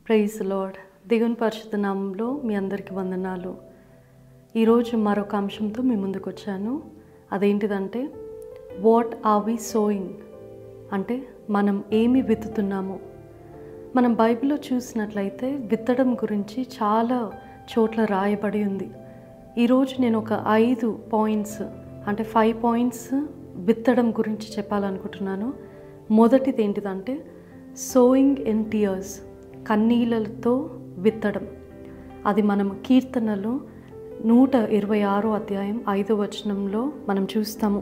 Praise lord. దేవుని పరిశుద్ధ నామంలో మీ అందరికీ వందనాలు. ఈరోజు మరొక అంశంతో మీ ముందుకు వచ్చాను. అదేంటిదంటే వాట్ ఆర్ వి సోయింగ్, అంటే మనం ఏమి విత్తుతున్నాము. మనం బైబిల్లో చూసినట్లయితే విత్తడం గురించి చాలా చోట్ల రాయబడి ఉంది. ఈరోజు నేను ఒక 5 పాయింట్స్ అంటే 5 పాయింట్స్ విత్తడం గురించి చెప్పాలనుకుంటున్నాను. మొదటిది ఏంటిదంటే సోయింగ్ ఇన్ టియర్స్, కన్నీళ్ళతో విత్తడం. అది మనం కీర్తనలో 126 అధ్యాయం 5వ వచనంలో మనం చూస్తాము.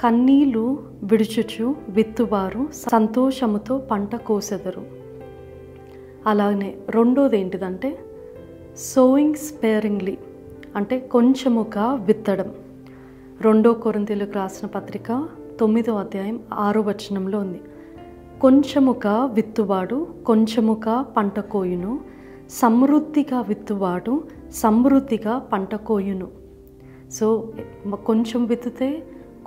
కన్నీళ్ళు విడుచుచు విత్తువారు సంతోషముతో పంట కోసెదరు. అలాగనే రెండోది ఏంటిదంటే సోయింగ్ స్పేరింగ్లీ, అంటే కొంచెముగా విత్తడం. 2 కొరింథీయులకు రాసిన పత్రిక 9వ అధ్యాయం 6వ వచనంలో ఉంది. కొంచెముగా విత్తువాడు కొంచెముగా పంట కోయును, సమృద్ధిగా విత్తువాడు సమృద్ధిగా పంట కోయును. సో కొంచెం విత్తితే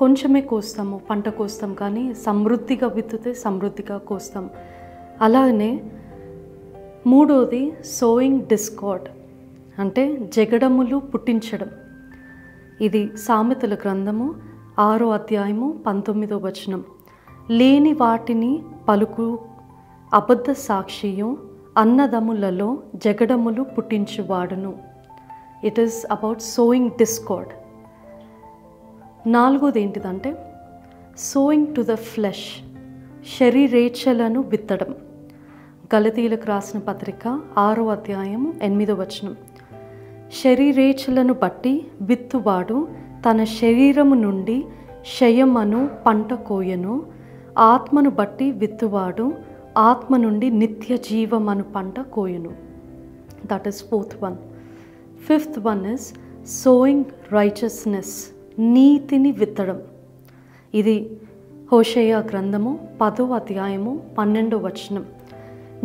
కొంచెమే కోస్తాము, పంట కోస్తాం. కానీ సమృద్ధిగా విత్తితే సమృద్ధిగా కోస్తాం. అలాగనే మూడోది సోయింగ్ డిస్కార్డ్, అంటే జగడములు పుట్టించడం. ఇది సామెతల గ్రంథము 6వ అధ్యాయము 19వ వచనం. లేని వాటిని పలుకు అబద్ధ సాక్షియు అన్నదములలో జగడములు పుట్టించువాడును. It is about sowing discord. నాలుగోది ఏంటిదంటే సోయింగ్ టు ద ఫ్లెష్, శరీరేచ్ఛలను విత్తడం. గలతీయులకు రాసిన పత్రిక 6వ అధ్యాయము 8వ వచనం. శరీరేచ్ఛలను బట్టి విత్తువాడు తన శరీరము నుండి క్షయమను పంట కోయను, ఆత్మను బట్టి విత్తువాడు ఆత్మ నుండి నిత్య జీవమను పంట కోయును. That is 4th one. 5th one is sowing righteousness, నీతిని విత్తడం. ఇది హోషేయ గ్రంథము 10వ అధ్యాయము 12వ వచనం.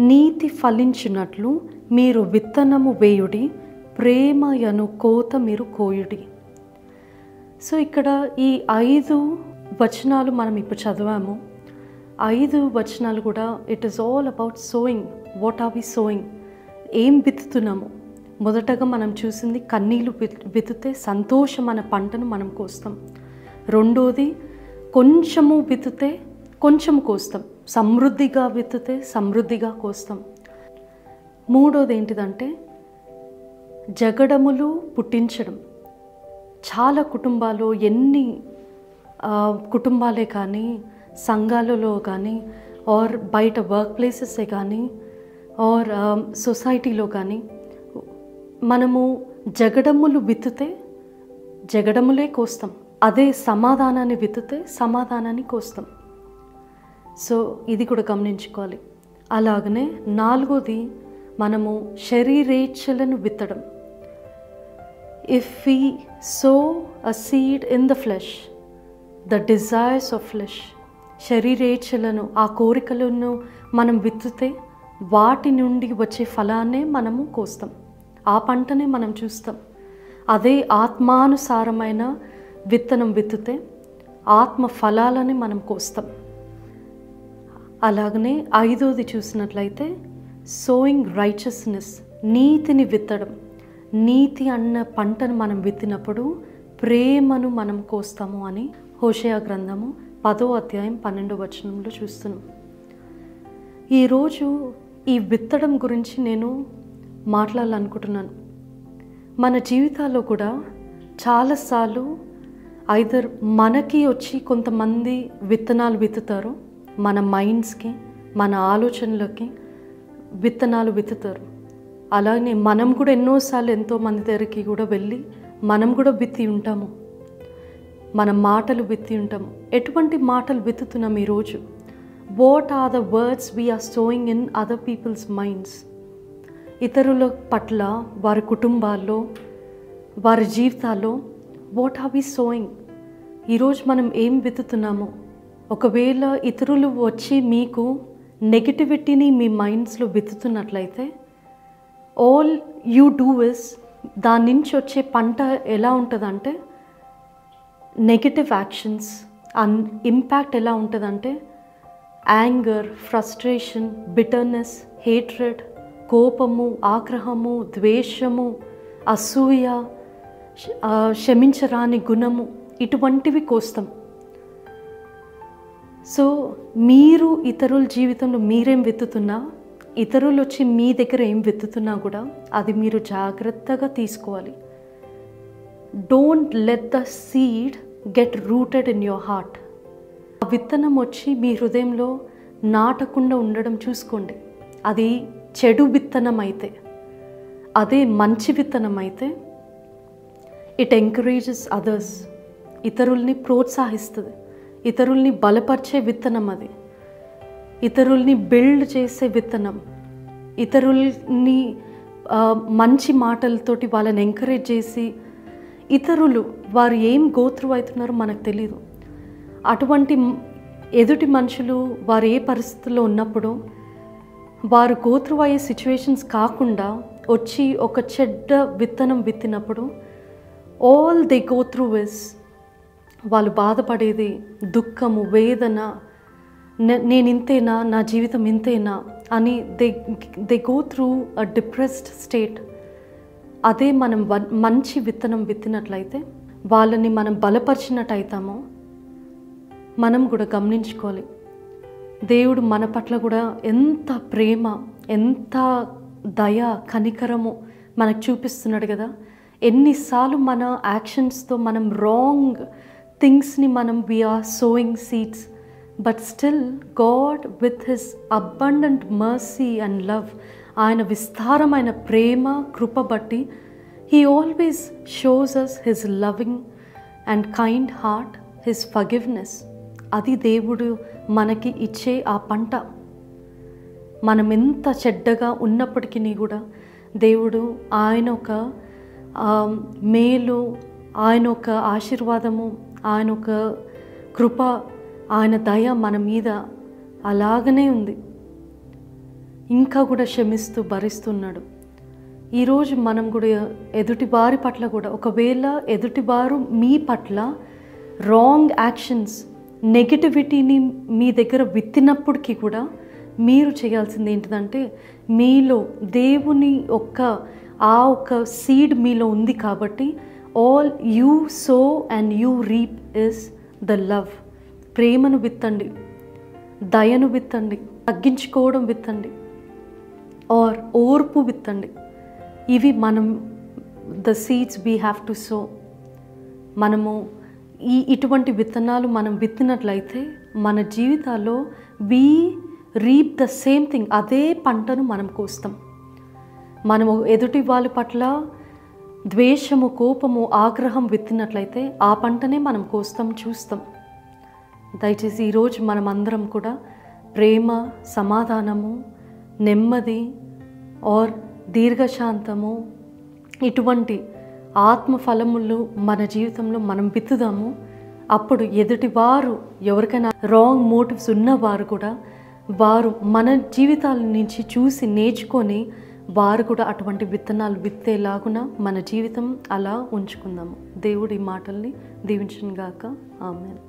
నీతి ఫలించినట్లు మీరు విత్తనము వేయుడి, ప్రేమయను కోత మీరు కోయుడి. సో ఇక్కడ ఈ 5 వచనాలు మనం ఇప్పుడు చదివాము. 5 వచనాలు కూడా it is all about sowing. What are we sowing, ఏం విత్తుతున్నాము. మొదటగా మనం చూసింది కన్నీళ్ళు విత్తితే సంతోషం అనే పంటను మనం కోస్తాం. రెండోది కొంచెము విత్తితే కొంచెం కోస్తాం, సమృద్ధిగా విత్తితే సమృద్ధిగా కోస్తాం. మూడోది ఏంటిదంటే జగడములు పుట్టించడం. చాలా కుటుంబాలు, ఎన్ని కుటుంబాలే కానీ, సంఘాలలో కానీ, ఆర్ బయట వర్క్ ప్లేసెసే కానీ, ఆర్ సొసైటీలో కానీ మనము జగడములు విత్తితే జగడములే కోస్తాం. అదే సమాధానాన్ని విత్తితే సమాధానాన్ని కోస్తాం. సో ఇది కూడా గమనించుకోవాలి. అలాగనే నాలుగోది మనము శరీరేచ్ఛలను విత్తడం. If we sow a seed in the flesh, the desires of flesh, శరీరేచ్ఛలను, ఆ కోరికలను మనం విత్తితే వాటి నుండి వచ్చే ఫలాన్నే మనము కోస్తాం, ఆ పంటనే మనం చూస్తాం. అదే ఆత్మానుసారమైన విత్తనం విత్తితే ఆత్మ ఫలాలని మనం కోస్తాం. అలాగనే 5వది చూసినట్లయితే సోయింగ్ రైచస్నెస్, నీతిని విత్తడం. నీతి అన్న పంటను మనం విత్తినప్పుడు ప్రేమను మనం కోస్తాము అని హోషేయ గ్రంథము 10వ అధ్యాయం 12వ వచనంలో చూస్తున్నాం. ఈరోజు ఈ విత్తడం గురించి నేను మాట్లాడాలనుకుంటున్నాను. మన జీవితాల్లో కూడా చాలాసార్లు ఐదర్ మనకి వచ్చి కొంతమంది విత్తనాలు విత్తుతారు, మన మైండ్స్కి, మన ఆలోచనలకి విత్తనాలు విత్తుతారు. అలాగే మనం కూడా ఎన్నోసార్లు ఎంతోమంది దగ్గరికి కూడా వెళ్ళి మనం కూడా విత్తి ఉంటాము, మన మాటలు విత్తి ఉంటాము. ఎటువంటి మాటలు విత్తుతున్నాం ఈరోజు? What are the words we are sowing in other people's minds? ఇతరుల పట్ల, వారి కుటుంబాల్లో, వారి జీవితాల్లో వాట్ ఆర్ వి సోయింగ్? ఈరోజు మనం ఏం విత్తుతున్నాము? ఒకవేళ ఇతరులు వచ్చి మీకు నెగిటివిటీని మీ మైండ్స్లో విత్తుతున్నట్లయితే ఆల్ యూ డూ ఇస్, దాని నుంచి వచ్చే పంట ఎలా ఉంటుందంటే నెగిటివ్ యాక్షన్స్. ఇంపాక్ట్ ఎలా ఉంటుందంటే యాంగర్, ఫ్రస్ట్రేషన్, బిటర్నెస్, హేట్రెడ్, కోపము, ఆగ్రహము, ద్వేషము, అసూయ, క్షమించరాని గుణము, ఇటువంటివి కోస్తాం. సో మీరు ఇతరుల జీవితంలో మీరేం విత్తుతున్నా, ఇతరులు వచ్చి మీ దగ్గర ఏం విత్తుతున్నా కూడా అది మీరు జాగ్రత్తగా తీసుకోవాలి. Don't let the seed get rooted in your heart. ఆ విత్తనం వచ్చి మీ హృదయంలో నాటకుండా ఉండడం చూసుకోండి. అది చెడు విత్తనం అయితే, అదే మంచి విత్తనం అయితే ఇట్ ఎంకరేజెస్ అదర్స్, ఇతరుల్ని ప్రోత్సహిస్తుంది, ఇతరుల్ని బలపరిచే విత్తనం, అది ఇతరుల్ని బిల్డ్ చేసే విత్తనం, ఇతరుల్ని మంచి మాటలతోటి వాళ్ళని ఎంకరేజ్ చేసి, ఇతరులు వారు ఏం గోత్రు అవుతున్నారో మనకు తెలియదు, అటువంటి ఎదుటి మనుషులు వారు ఏ పరిస్థితుల్లో ఉన్నప్పుడు వారు గోత్రు అయ్యే సిచ్యువేషన్స్ కాకుండా వచ్చి ఒక చెడ్డ విత్తనం విత్తినప్పుడు all they go through is వాళ్ళు బాధపడేది దుఃఖము, వేదన, నేను ఇంతేనా, నా జీవితం ఇంతేనా అని they go through a depressed state. అదే మనం మంచి విత్తనం విత్తినట్లయితే, వాళ్ళని మనం బలపరిచినట్టు అవుతామో మనం కూడా గమనించుకోవాలి. దేవుడు మన పట్ల కూడా ఎంత ప్రేమ, ఎంత దయ, కనికరము మనకు చూపిస్తున్నాడు కదా. ఎన్నిసార్లు మన యాక్షన్స్తో మనం రాంగ్ థింగ్స్ని we are sowing seeds, but still God with his abundant mercy and love, ఆయన విస్తారమైన ప్రేమ, కృప బట్టి he always shows us his loving and kind heart, his forgiveness. అది దేవుడు మనకి ఇచ్చే ఆ పంట. మనం ఎంత చెడ్డగా ఉన్నప్పటికీ కూడా దేవుడు ఆయన ఒక మేలు, ఆయన ఒక ఆశీర్వాదము, ఆయన ఒక కృప, ఆయన దయ మన మీద అలాగనే ఉంది. ఇంకా కూడా క్షమిస్తూ భరిస్తున్నాడు. ఈరోజు మనం కూడా ఎదుటి వారి పట్ల కూడా, ఒకవేళ ఎదుటివారు మీ పట్ల రాంగ్ యాక్షన్స్, నెగటివిటీని మీ దగ్గర విత్తినప్పటికీ కూడా మీరు చేయాల్సింది ఏంటిదంటే, మీలో దేవుని ఆ ఒక్క సీడ్ మీలో ఉంది కాబట్టి all you so and you reap is the love. ప్రేమను విత్తండి, దయను విత్తండి, తగ్గించుకోవడం విత్తండి, ఆర్ ఓర్పు విత్తండి. ఇవి మనం the seeds we have to so. మనము ఇటువంటి విత్తనాలు మనం విత్తినట్లయితే మన జీవితాల్లో we reap the same thing, అదే పంటను మనం కోస్తాం. మనము ఎదుటి వాళ్ళ పట్ల ద్వేషము, కోపము, ఆగ్రహం విత్తినట్లయితే ఆ పంటనే మనం కోస్తాం, చూస్తాం. దయచేసి ఈరోజు మనం అందరం కూడా ప్రేమ, సమాధానము, నెమ్మది ఆర్ దీర్ఘశాంతము, ఇటువంటి ఆత్మఫలములు మన జీవితంలో మనం విత్తుదాము. అప్పుడు ఎదుటివారు ఎవరికైనా రాంగ్ మోటివ్స్ ఉన్నవారు కూడా వారు మన జీవితాల నుంచి చూసి నేర్చుకొని వారు కూడా అటువంటి విత్తనాలు విత్తేలాగున మన జీవితం అలా ఉంచుకుందాము. దేవుడి మాటల్ని దీవించును గాక. ఆమేన్.